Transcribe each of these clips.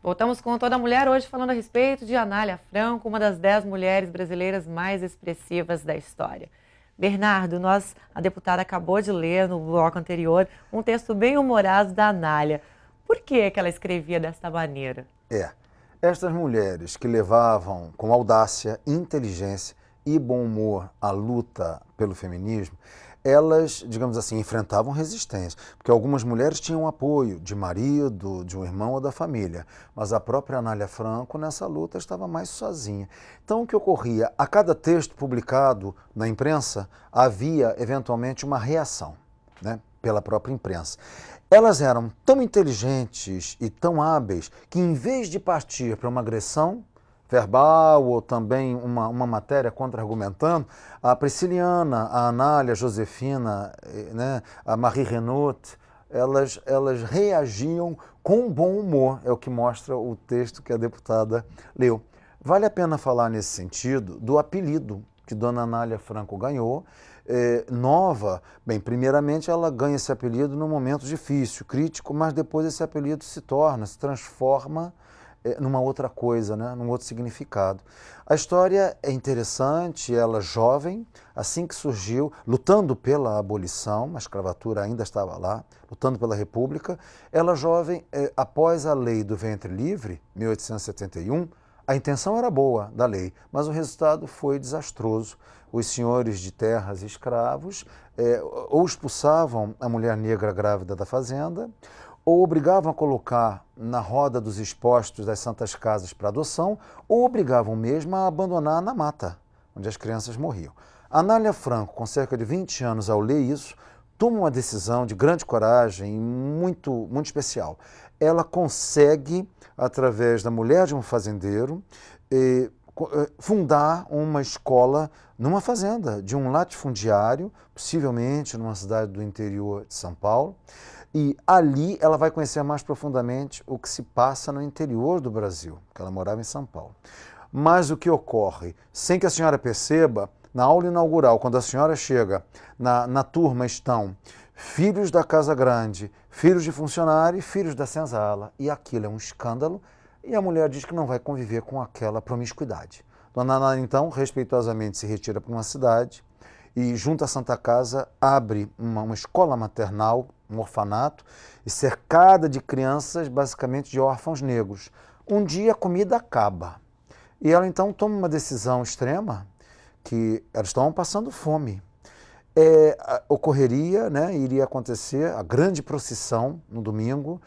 Voltamos com Toda Mulher hoje falando a respeito de Anália Franco, uma das 10 mulheres brasileiras mais expressivas da história. Bernardo, a deputada acabou de ler no bloco anterior um texto bem humorado da Anália. Por que ela escrevia desta maneira? Estas mulheres que levavam com audácia, inteligência e bom humor a luta pelo feminismo, elas, digamos assim, enfrentavam resistência, porque algumas mulheres tinham apoio de marido, de um irmão ou da família, mas a própria Anália Franco nessa luta estava mais sozinha. Então o que ocorria? A cada texto publicado na imprensa havia eventualmente uma reação, né, pela própria imprensa. Elas eram tão inteligentes e tão hábeis que, em vez de partir para uma agressão verbal ou também uma matéria contra-argumentando, a Prisciliana, a Anália, a Josefina, né, a Marie Renaud, elas reagiam com bom humor, é o que mostra o texto que a deputada leu. Vale a pena falar nesse sentido do apelido que Dona Anália Franco ganhou. Primeiramente ela ganha esse apelido num momento difícil, crítico, mas depois esse apelido se transforma numa outra coisa, né? Num outro significado. A história é interessante, ela jovem, assim que surgiu, lutando pela abolição, a escravatura ainda estava lá, lutando pela República, ela jovem, após a lei do ventre livre, 1871, a intenção era boa da lei, mas o resultado foi desastroso. Os senhores de terras e escravos ou expulsavam a mulher negra grávida da fazenda, ou obrigavam a colocar na roda dos expostos das santas casas para adoção, ou obrigavam mesmo a abandonar na mata, onde as crianças morriam. Anália Franco, com cerca de 20 anos, ao ler isso, toma uma decisão de grande coragem, muito, muito especial. Ela consegue, através da mulher de um fazendeiro, fundar uma escola numa fazenda de um latifundiário, possivelmente numa cidade do interior de São Paulo, e ali ela vai conhecer mais profundamente o que se passa no interior do Brasil, porque ela morava em São Paulo. Mas o que ocorre, sem que a senhora perceba, na aula inaugural, quando a senhora chega, na turma estão filhos da Casa Grande, filhos de funcionário e filhos da senzala, e aquilo é um escândalo, e a mulher diz que não vai conviver com aquela promiscuidade. Dona Anália, então, respeitosamente se retira para uma cidade e, junto à Santa Casa, abre uma escola maternal, um orfanato, e cercada de crianças, basicamente de órfãos negros. Um dia a comida acaba. E ela, então, toma uma decisão extrema, que elas estavam passando fome. Ocorreria, né, iria acontecer a grande procissão no domingo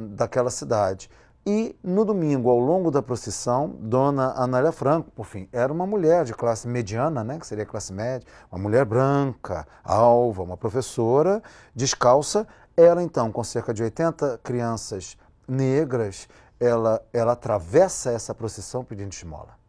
daquela cidade. E no domingo, ao longo da procissão, Dona Anália Franco, por fim, era uma mulher de classe mediana, né, que seria classe média, uma mulher branca, alva, uma professora, descalça. Ela, então, com cerca de 80 crianças negras, ela atravessa essa procissão pedindo esmola.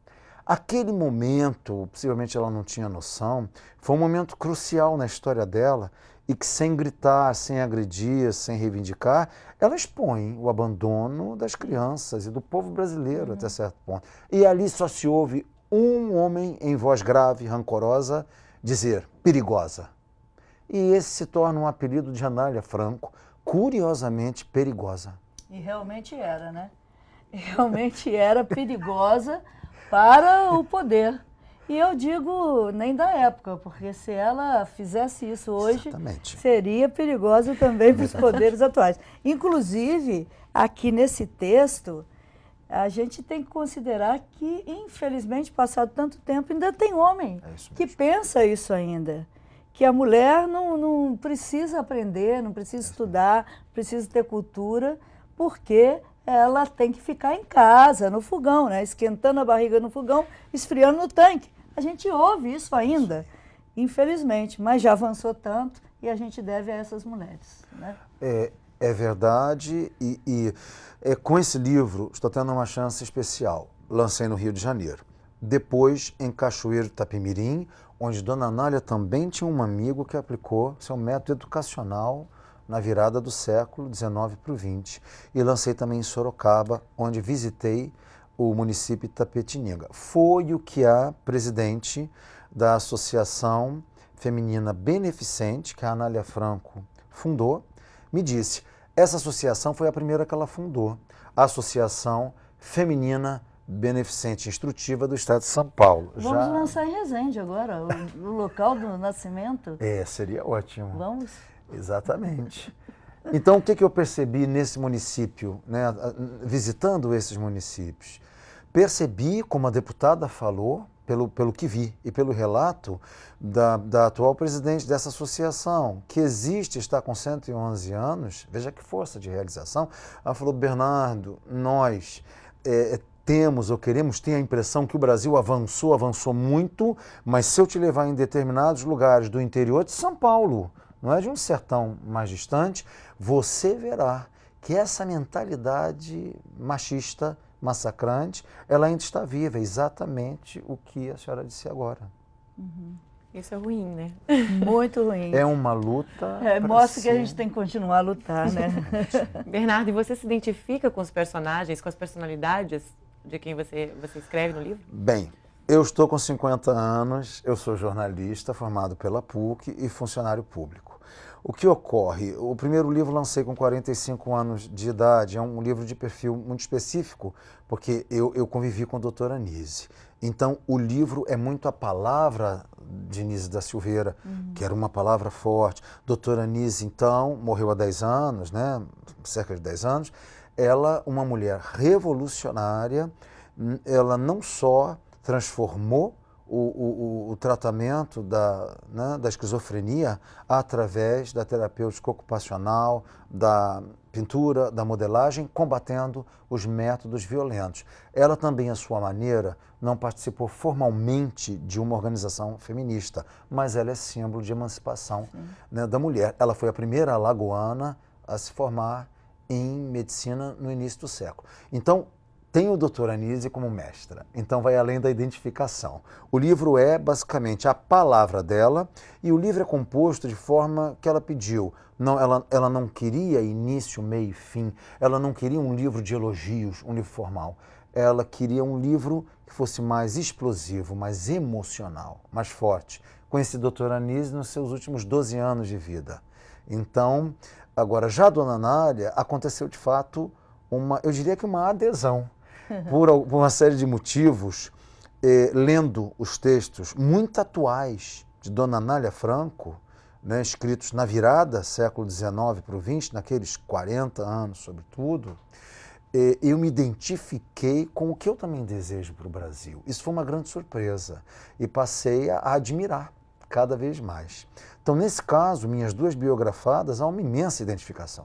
Aquele momento, possivelmente ela não tinha noção, foi um momento crucial na história dela e que, sem gritar, sem agredir, sem reivindicar, ela expõe o abandono das crianças e do povo brasileiro até certo ponto. E ali só se ouve um homem em voz grave, rancorosa, dizer perigosa. E esse se torna um apelido de Anália Franco, curiosamente perigosa. E realmente era, né? Realmente era perigosa para o poder. E eu digo nem da época, porque se ela fizesse isso hoje, exatamente, seria perigosa também para os poderes atuais. Inclusive, aqui nesse texto, a gente tem que considerar que, infelizmente, passado tanto tempo, ainda tem homem que pensa isso ainda. Que a mulher não precisa aprender, não precisa estudar, precisa ter cultura, porque ela tem que ficar em casa, no fogão, né? Esquentando a barriga no fogão, esfriando no tanque. A gente ouve isso ainda, infelizmente, mas já avançou tanto e a gente deve a essas mulheres, né? É verdade, e com esse livro estou tendo uma chance especial. Lancei no Rio de Janeiro. Depois em Cachoeiro de Itapemirim, onde Dona Anália também tinha um amigo que aplicou seu método educacional na virada do século XIX para o XX. E lancei também em Sorocaba, onde visitei o município de Itapetininga. Foi o que a presidente da Associação Feminina Beneficente, que a Anália Franco fundou, me disse: Essa associação foi a primeira que ela fundou, a Associação Feminina Beneficente Instrutiva do Estado de São Paulo. Vamos lançar em Resende agora, o local do nascimento. Seria ótimo. Vamos? Exatamente. Então, o que eu percebi nesse município, né, visitando esses municípios? Percebi, como a deputada falou, pelo que vi e pelo relato da atual presidente dessa associação, que existe, está com 111 anos, veja que força de realização. Ela falou: Bernardo, nós temos ou queremos ter a impressão que o Brasil avançou muito, mas se eu te levar em determinados lugares do interior de São Paulo, não é de um sertão mais distante, você verá que essa mentalidade machista, massacrante, ela ainda está viva, exatamente o que a senhora disse agora. Isso é ruim, né? Muito ruim. É uma luta. Mostra que a gente tem que continuar a lutar, né? Bernardo, e você se identifica com os personagens, com as personalidades de quem você escreve no livro? Bem, eu estou com 50 anos, eu sou jornalista formado pela PUC e funcionário público. O que ocorre? O primeiro livro lancei com 45 anos de idade, é um livro de perfil muito específico, porque eu convivi com a doutora Anísio. Então, o livro é muito a palavra de Anísio da Silveira, que era uma palavra forte. Doutora Anísio, então, morreu há 10 anos, né? Cerca de 10 anos. Ela, uma mulher revolucionária, ela não só transformou o tratamento da esquizofrenia através da terapêutica ocupacional, da pintura, da modelagem, combatendo os métodos violentos. Ela também, à sua maneira, não participou formalmente de uma organização feminista, mas ela é símbolo de emancipação, né, da mulher. Ela foi a primeira alagoana a se formar em medicina no início do século. Então, tem o Dr. Anísio como mestra, então vai além da identificação. O livro é basicamente a palavra dela e o livro é composto de forma que ela pediu. Não, ela não queria início, meio e fim, ela não queria um livro de elogios, um livro formal. Ela queria um livro que fosse mais explosivo, mais emocional, mais forte. Conheci o Dr. Anísio nos seus últimos 12 anos de vida. Então, agora, já a Dona Anália, aconteceu de fato eu diria que uma adesão. Por uma série de motivos, lendo os textos muito atuais de Dona Anália Franco, né, escritos na virada século XIX para o XX, naqueles 40 anos, sobretudo, eu me identifiquei com o que eu também desejo para o Brasil. Isso foi uma grande surpresa e passei a admirar cada vez mais. Então, nesse caso, minhas duas biografadas, há uma imensa identificação.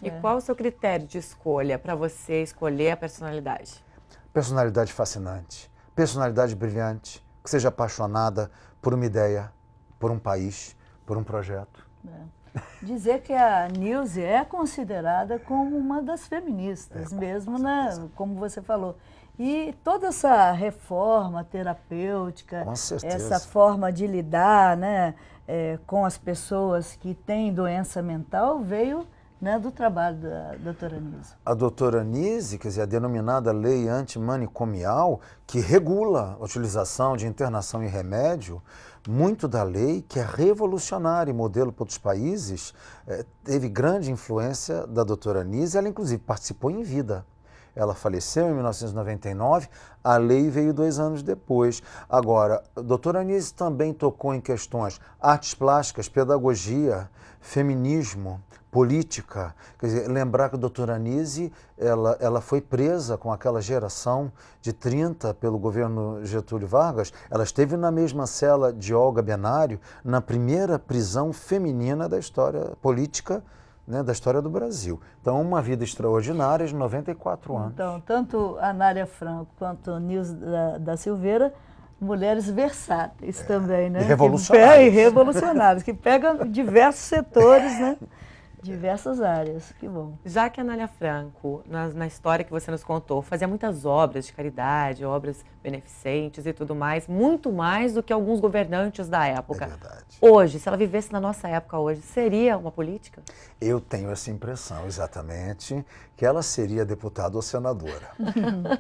E qual o seu critério de escolha para você escolher a personalidade? Personalidade fascinante, personalidade brilhante, que seja apaixonada por uma ideia, por um país, por um projeto. Dizer que a Nilce é considerada como uma das feministas, mesmo, né? Como você falou. E toda essa reforma terapêutica, essa forma de lidar, né, com as pessoas que têm doença mental, veio, né, do trabalho da doutora Anísio. A doutora Anísio, quer dizer, a denominada lei antimanicomial, que regula a utilização de internação e remédio, muito da lei, que é revolucionária e modelo para outros países, teve grande influência da doutora Anísio. Ela, inclusive, participou em vida. Ela faleceu em 1999, a lei veio 2 anos depois. Agora, a doutora Anísio também tocou em questões artes plásticas, pedagogia, feminismo, política. Quer dizer, lembrar que a doutora Anísio, ela foi presa com aquela geração de 30 pelo governo Getúlio Vargas. Ela esteve na mesma cela de Olga Benário, na primeira prisão feminina da história política, né, da história do Brasil. Então, uma vida extraordinária de 94 anos. Então, tanto a Anália Franco quanto a Nilce da Silveira, mulheres versáteis também, né? E revolucionárias. E revolucionárias, que pegam diversos setores, né? Diversas áreas, que bom. Já que a Anália Franco, na história que você nos contou, fazia muitas obras de caridade, obras beneficentes e tudo mais, muito mais do que alguns governantes da época. É verdade. Hoje, se ela vivesse na nossa época hoje, seria uma política? Eu tenho essa impressão, exatamente, que ela seria deputada ou senadora.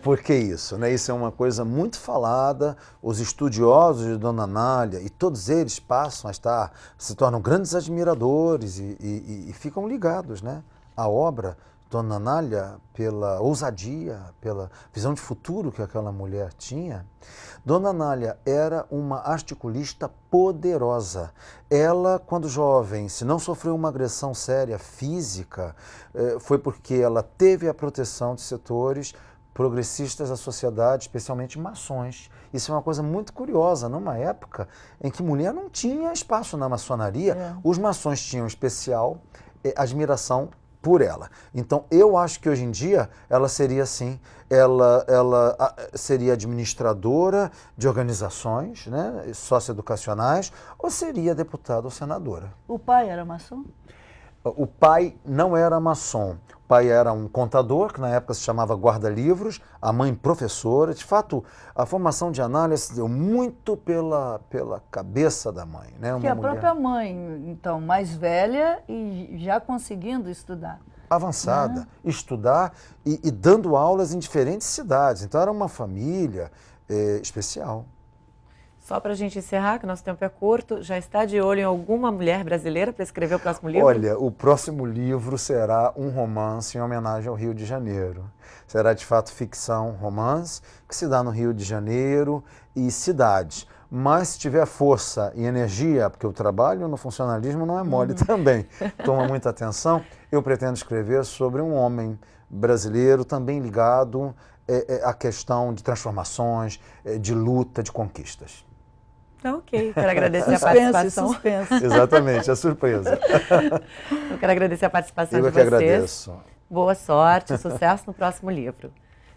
Por que isso? Né? Isso é uma coisa muito falada, os estudiosos de Dona Anália, e todos eles passam a se tornam grandes admiradores e ficam ligados, né, a obra, Dona Anália, pela ousadia, pela visão de futuro que aquela mulher tinha, Dona Anália era uma articulista poderosa. Ela, quando jovem, se não sofreu uma agressão séria física, foi porque ela teve a proteção de setores progressistas da sociedade, especialmente maçons. Isso é uma coisa muito curiosa, numa época em que mulher não tinha espaço na maçonaria, os maçons tinham especial admiração por ela. Então, eu acho que hoje em dia ela seria assim, ela seria administradora de organizações, né, socioeducacionais, ou seria deputada ou senadora. O pai era maçom? O pai não era maçom. O pai era um contador, que na época se chamava guarda-livros, a mãe professora. De fato, a formação de Anália se deu muito pela cabeça da mãe, né? Que a própria mãe, então, mais velha e já conseguindo estudar. Avançada, estudar e dando aulas em diferentes cidades. Então, era uma família especial. Só para a gente encerrar, que o nosso tempo é curto, já está de olho em alguma mulher brasileira para escrever o próximo livro? Olha, o próximo livro será um romance em homenagem ao Rio de Janeiro. Será, de fato, ficção, romance, que se dá no Rio de Janeiro e cidades. Mas se tiver força e energia, porque o trabalho no funcionalismo não é mole também, toma muita atenção, eu pretendo escrever sobre um homem brasileiro também ligado à questão de transformações, de luta, de conquistas. Ok, quero agradecer a participação. Suspense. Exatamente, a surpresa. Eu quero agradecer a participação de Eu vocês. que agradeço. Boa sorte, sucesso no próximo livro.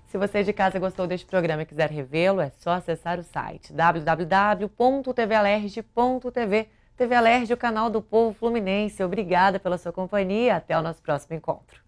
Se você de casa gostou deste programa e quiser revê-lo, é só acessar o site www.tvalerj.tv. TV Alerj, o canal do povo fluminense. Obrigada pela sua companhia. Até o nosso próximo encontro.